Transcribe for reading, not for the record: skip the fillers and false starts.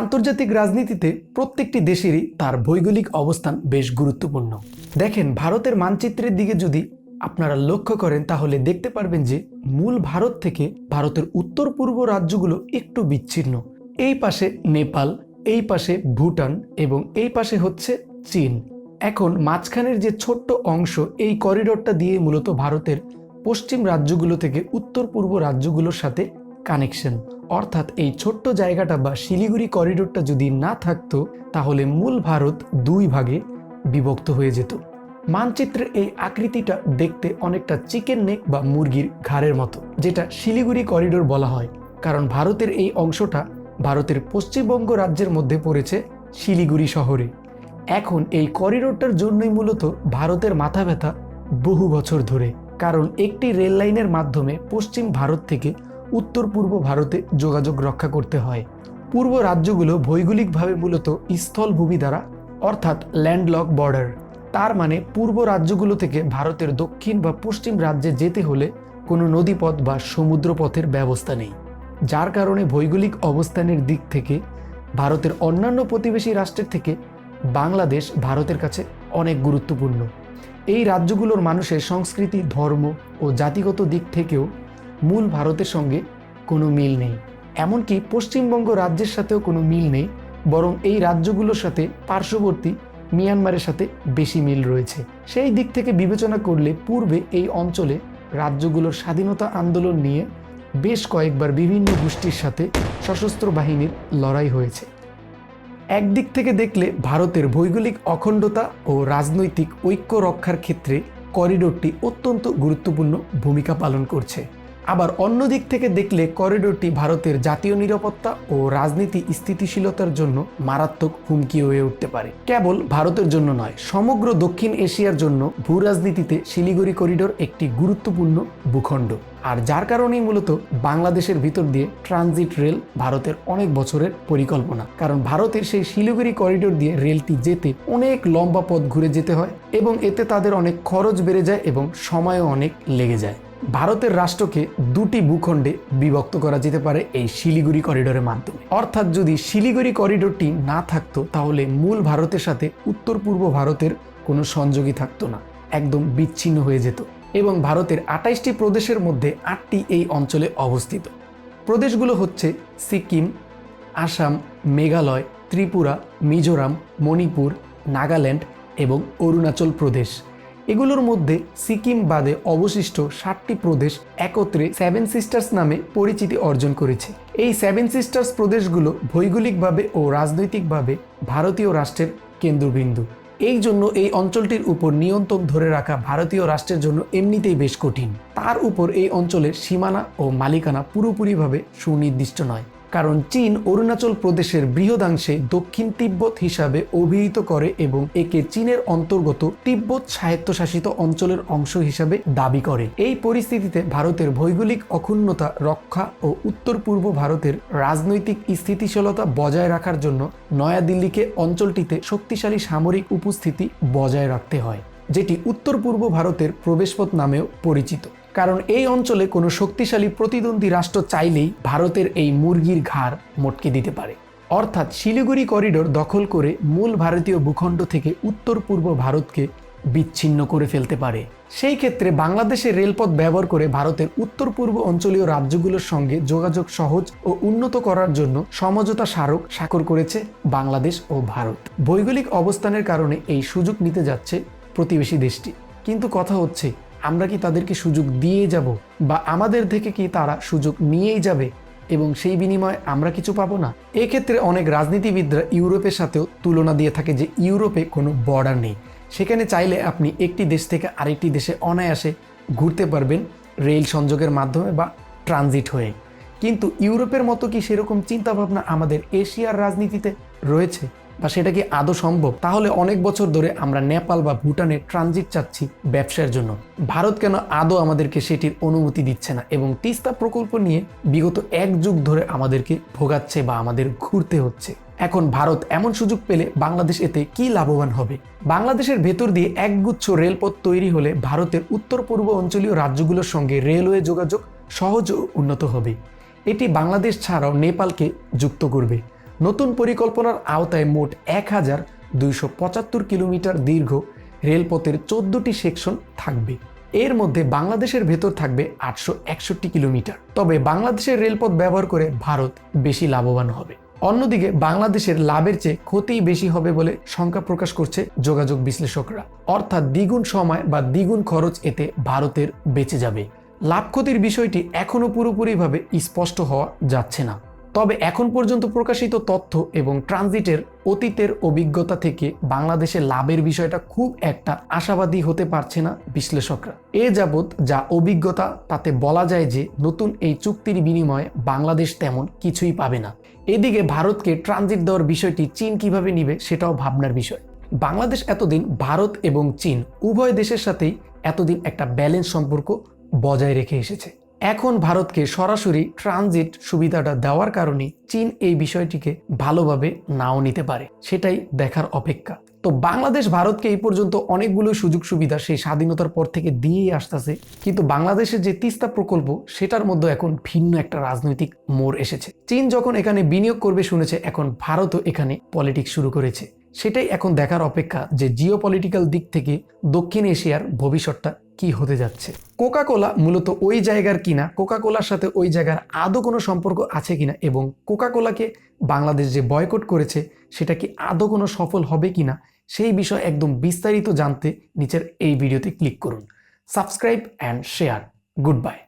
আন্তর্জাতিক রাজনীতিতে প্রত্যেকটি দেশেরই তার ভৌগোলিক অবস্থান বেশ গুরুত্বপূর্ণ। দেখেন, ভারতের মানচিত্রের দিকে যদি আপনারা লক্ষ্য করেন তাহলে দেখতে পারবেন যে মূল ভারত থেকে ভারতের উত্তর পূর্ব রাজ্যগুলো একটু বিচ্ছিন্ন। এই পাশে নেপাল, এই পাশে ভুটান এবং এই পাশে হচ্ছে চীন। এখন মাঝখানের যে ছোট্ট অংশ, এই করিডোরটা দিয়ে মূলত ভারতের পশ্চিম রাজ্যগুলো থেকে উত্তর পূর্ব রাজ্যগুলোর সাথে কানেকশন। অর্থাৎ এই ছোট্ট জায়গাটা বা শিলিগুড়ি করিডোরটা যদি না থাকতো তাহলে মূল ভারত দুই ভাগে বিভক্ত হয়ে যেত। মানচিত্রের এই আকৃতিটা দেখতে অনেকটা চিকেন নেক বা মুরগির ঘাড়ের মতো, যেটা শিলিগুড়ি করিডোর বলা হয়, কারণ ভারতের এই অংশটা ভারতের পশ্চিমবঙ্গ রাজ্যের মধ্যে পড়েছে শিলিগুড়ি শহরে। এখন এই করিডোরটার জন্যই মূলত ভারতের মাথা ব্যথা বহু বছর ধরে, কারণ একটি রেল লাইনের মাধ্যমে পশ্চিম ভারত থেকে উত্তর পূর্ব ভারতে যোগাযোগ রক্ষা করতে হয়। পূর্ব রাজ্যগুলো ভৌগোলিকভাবে মূলত স্থলভূমি দ্বারা, অর্থাৎ ল্যান্ডলক বর্ডার। তার মানে পূর্ব রাজ্যগুলো থেকে ভারতের দক্ষিণ বা পশ্চিম রাজ্যে যেতে হলে কোনো নদীপথ বা সমুদ্রপথের ব্যবস্থা নেই, যার কারণে ভৌগোলিক অবস্থানের দিক থেকে ভারতের অন্যান্য প্রতিবেশী রাষ্ট্রের থেকে বাংলাদেশ ভারতের কাছে অনেক গুরুত্বপূর্ণ। এই রাজ্যগুলোর মানুষের সংস্কৃতি, ধর্ম ও জাতিগত দিক থেকেও মূল ভারতের সঙ্গে কোনো মিল নেই। এমনকি পশ্চিমবঙ্গ রাজ্যের সাথেও কোনো মিল নেই, বরং এই রাজ্যগুলোর সাথে পার্শ্ববর্তী মিয়ানমারের সাথে বেশি মিল রয়েছে। সেই দিক থেকে বিবেচনা করলে পূর্বে এই অঞ্চলে রাজ্যগুলোর স্বাধীনতা আন্দোলন নিয়ে বেশ কয়েকবার বিভিন্ন গোষ্ঠীর সাথে সশস্ত্র বাহিনীর লড়াই হয়েছে। একদিক থেকে দেখলে ভারতের ভৌগোলিক অখণ্ডতা ও রাজনৈতিক ঐক্য রক্ষার ক্ষেত্রে করিডোরটি অত্যন্ত গুরুত্বপূর্ণ ভূমিকা পালন করছে। আবার অন্য দিক থেকে দেখলে করিডোরটি ভারতের জাতীয় নিরাপত্তা ও রাজনীতি স্থিতিশীলতার জন্য মারাত্মক হুমকি হয়ে উঠতে পারে। কেবল ভারতের জন্য নয়, সমগ্র দক্ষিণ এশিয়ার জন্য ভূ রাজনীতিতে শিলিগুড়ি করিডোর একটি গুরুত্বপূর্ণ ভূখণ্ড। আর যার কারণেই মূলত বাংলাদেশের ভিতর দিয়ে ট্রানজিট রেল ভারতের অনেক বছরের পরিকল্পনা, কারণ ভারতের সেই শিলিগুড়ি করিডোর দিয়ে রেলটি যেতে অনেক লম্বা পথ ঘুরে যেতে হয় এবং এতে তাদের অনেক খরচ বেড়ে যায় এবং সময়ও অনেক লেগে যায়। ভারতের রাষ্ট্রকে দুটি ভূখণ্ডে বিভক্ত করা যেতে পারে এই শিলিগুড়ি করিডোরের মাধ্যমে। অর্থাৎ যদি শিলিগুড়ি করিডোরটি না থাকতো তাহলে মূল ভারতের সাথে উত্তর পূর্ব ভারতের কোনো সংযোগই থাকতো না, একদম বিচ্ছিন্ন হয়ে যেত। এবং ভারতের 28টি প্রদেশের মধ্যে 8টি এই অঞ্চলে অবস্থিত। প্রদেশগুলো হচ্ছে সিকিম, আসাম, মেঘালয়, ত্রিপুরা, মিজোরাম, মণিপুর, নাগাল্যান্ড এবং অরুণাচল প্রদেশ। এগুলোর মধ্যে সিকিম বাদে অবশিষ্ট 7টি প্রদেশ একত্রে সেভেন সিস্টার্স নামে পরিচিতি অর্জন করেছে। এই সেভেন সিস্টার্স প্রদেশগুলো ভৌগোলিকভাবে ও রাজনৈতিকভাবে ভারতীয় রাষ্ট্রের কেন্দ্রবিন্দু। এই জন্য এই অঞ্চলটির উপর নিয়ন্ত্রণ ধরে রাখা ভারতীয় রাষ্ট্রের জন্য এমনিতেই বেশ কঠিন। তার উপর এই অঞ্চলের সীমানা ও মালিকানা পুরোপুরিভাবে সুনির্দিষ্ট নয়, কারণ চীন অরুণাচল প্রদেশের বৃহদাংশে দক্ষিণ তিব্বত হিসাবে অভিহিত করে এবং একে চীনের অন্তর্গত তিব্বত স্বায়ত্তশাসিত অঞ্চলের অংশ হিসাবে দাবি করে। এই পরিস্থিতিতে ভারতের ভৌগোলিক অখণ্ডতা রক্ষা ও উত্তর পূর্ব ভারতের রাজনৈতিক স্থিতিশীলতা বজায় রাখার জন্য নয়াদিল্লিকে অঞ্চলটিতে শক্তিশালী সামরিক উপস্থিতি বজায় রাখতে হয়, যেটি উত্তর পূর্ব ভারতের প্রবেশপথ নামেও পরিচিত। কারণ এই অঞ্চলে কোনো শক্তিশালী প্রতিদ্বন্দ্বী রাষ্ট্র চাইলেই ভারতের এই মুরগির ঘাড় মটকে দিতে পারে। অর্থাৎ শিলিগুড়ি করিডোর দখল করে মূল ভারতীয় ভূখণ্ড থেকে উত্তর পূর্ব ভারতকে বিচ্ছিন্ন করে ফেলতে পারে। সেই ক্ষেত্রে বাংলাদেশের রেলপথ ব্যবহার করে ভারতের উত্তর পূর্ব অঞ্চলীয় রাজ্যগুলোর সঙ্গে যোগাযোগ সহজ ও উন্নত করার জন্য সমঝোতা স্মারক স্বাক্ষর করেছে বাংলাদেশ ও ভারত। ভৌগোলিক অবস্থানের কারণে এই সুযোগ নিতে যাচ্ছে প্রতিবেশী দেশটি। কিন্তু কথা হচ্ছে, আমরা কি তাদেরকে সুযোগ দিয়ে যাব, বা আমাদের থেকে কি তারা সুযোগ নিয়েই যাবে এবং সেই বিনিময়ে আমরা কিছু পাবো না? এক্ষেত্রে অনেক রাজনীতিবিদরা ইউরোপের সাথেও তুলনা দিয়ে থাকে যে ইউরোপে কোনো বর্ডার নেই, সেখানে চাইলে আপনি একটি দেশ থেকে আরেকটি দেশে অনায়াসে ঘুরতে পারবেন রেল সংযোগের মাধ্যমে বা ট্রানজিট হয়ে। কিন্তু ইউরোপের মতো কি সেরকম চিন্তাভাবনা আমাদের এশিয়ার রাজনীতিতে রয়েছে, বা সেটা কি আদৌ সম্ভব? তাহলে অনেক বছর ধরে আমরা নেপাল বা ভুটানে ট্রানজিট চাচ্ছি ব্যবসার জন্য, ভারত কেন আদৌ আমাদেরকে সেটির অনুমতি দিচ্ছে না এবং তিস্তা প্রকল্প নিয়ে বিগত 1 যুগ ধরে আমাদেরকে ভোগাচ্ছে বা আমাদের ঘুরতে হচ্ছে। এখন ভারত এমন সুযোগ পেলে বাংলাদেশ এতে কি লাভবান হবে? বাংলাদেশের ভেতর দিয়ে একগুচ্ছ রেলপথ তৈরি হলে ভারতের উত্তর পূর্ব অঞ্চলীয় রাজ্যগুলোর সঙ্গে রেলওয়ে যোগাযোগ সহজ ও উন্নত হবে। এটি বাংলাদেশ ছাড়াও নেপালকে যুক্ত করবে। নতুন পরিকল্পনার আওতায় মোট 1275 কিলোমিটার দীর্ঘ রেলপথের 14টি সেকশন থাকবে। এর মধ্যে বাংলাদেশের ভেতর থাকবে 861 কিলোমিটার। তবে বাংলাদেশের রেলপথ ব্যবহার করে ভারত বেশি লাভবান হবে। অন্যদিকে বাংলাদেশের লাভের চেয়ে ক্ষতিই বেশি হবে বলে শঙ্কা প্রকাশ করছে যোগাযোগ বিশ্লেষকরা। অর্থাৎ দ্বিগুণ সময় বা দ্বিগুণ খরচ এতে ভারতের বেঁচে যাবে। লাভ ক্ষতির বিষয়টি এখনও পুরোপুরিভাবে স্পষ্ট হওয়া যাচ্ছে না। তবে এখন পর্যন্ত প্রকাশিত তথ্য এবং ট্রানজিটের অতীতের অভিজ্ঞতা থেকে বাংলাদেশের লাভের বিষয়টা খুব একটা আশাবাদী হতে পারছে না বিশ্লেষকরা। এ যাবৎ যা অভিজ্ঞতা তাতে বলা যায় যে নতুন এই চুক্তির বিনিময়ে বাংলাদেশ তেমন কিছুই পাবে না। এদিকে ভারতকে ট্রানজিট দেওয়ার বিষয়টি চীন কিভাবে নিবে সেটাও ভাবনার বিষয়। বাংলাদেশ এতদিন ভারত এবং চীন উভয় দেশের সাথেই এতদিন একটা ব্যালেন্স সম্পর্ক বজায় রেখে এসেছে। এখন ভারতকে সরাসরি ট্রানজিট সুবিধাটা দেওয়ার কারণে চীন এই বিষয়টিকে ভালোভাবে নাও নিতে পারে, সেটাই দেখার অপেক্ষা। তো বাংলাদেশ ভারতকে এই পর্যন্ত অনেকগুলো সুযোগ সুবিধা সেই স্বাধীনতার পর থেকে দিয়েই আসতেছে, কিন্তু বাংলাদেশের যে তিস্তা প্রকল্প সেটার মধ্যে এখন ভিন্ন একটা রাজনৈতিক মোড় এসেছে। চীন যখন এখানে বিনিয়োগ করবে শুনেছে, এখন ভারতও এখানে পলিটিক্স শুরু করেছে। সেটাই এখন দেখার অপেক্ষা যে জিওপলিটিক্যাল দিক থেকে দক্ষিণ এশিয়ার ভবিষ্যৎটা কি হতে যাচ্ছে। কোকা কোলা মূলত ওই জায়গার কিনা, কোকা কোলার সাথে ওই জায়গার আদৌ কোনো সম্পর্ক আছে কিনা, এবং কোকা কোলাকে বাংলাদেশ যে বয়কট করেছে সেটা কি আদৌ কোনো সফল হবে কিনা, সেই বিষয়ে একদম বিস্তারিত জানতে নিচের এই ভিডিওতে ক্লিক করুন। Subscribe and share. Good bye.